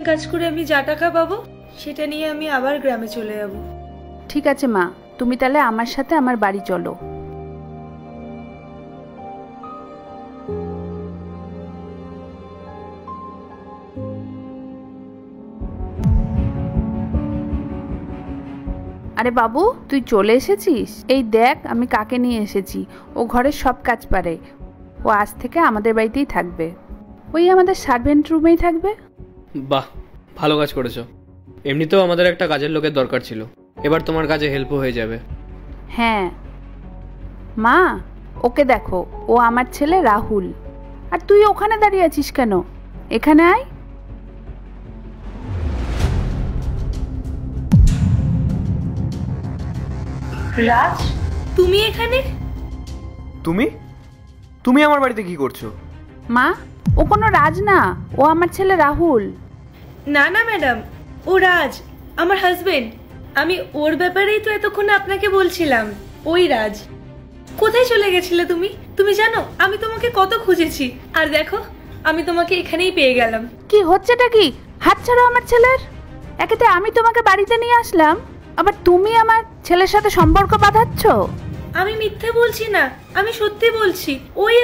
কাজ করে আমি যা টাকা পাবো সেটা নিয়ে আমি আবার গ্রামে চলে যাব। ঠিক আছে মা, তুমি তাহলে আমার সাথে আমার বাড়ি চলো। আরে বাবু, তুই চলে এসেছিস? এই দেখ আমি কাকে নিয়ে এসেছি। ও ঘরের সব কাজ পারে। ও আজ থেকে আমাদের বাড়িতেই থাকবে। ওই আমাদের সার্ভেন্ট রুমেই থাকবে। বাহ, ভালো কাজ করেছো। এমনিতেও আমাদের একটা কাজের লোকের দরকার ছিল, এবার তোমার কাজে হেল্পও হয়ে যাবে। হ্যাঁ মা, ওকে দেখো, ও আমার ছেলে রাহুল। আর তুই ওখানে দাঁড়িয়ে আছিস কেন? এখানে আয়। রাজ, তুমি এখানে? তুমি তুমি আমার বাড়িতে কি করছো? মা, ও কোনো রাজ না, ও আমার ছেলে রাহুল। না না ম্যাডাম, ও রাজ, আমার হাজবেন্ড। আমি ওর ব্যাপারেই তো এতক্ষণ আপনাকে বলছিলাম। ওই রাজ। কোথায় চলে গেছিলে তুমি? তুমি জানো আমি তোমাকে কত খুঁজেছি, আর দেখো আমি তোমাকে এখানেই পেয়ে গেলাম। কি হচ্ছেটা কি? হাত ছাড়ো আমার ছেলের। একেতে আমি তোমাকে বাড়িতে নিয়ে আসলাম, আবার তুমি আমার ছেলের সাথে সম্পর্ক বাঁধাচ্ছ। আমি মিথ্যে বলছি না, আমি সত্যি বলছি। ওই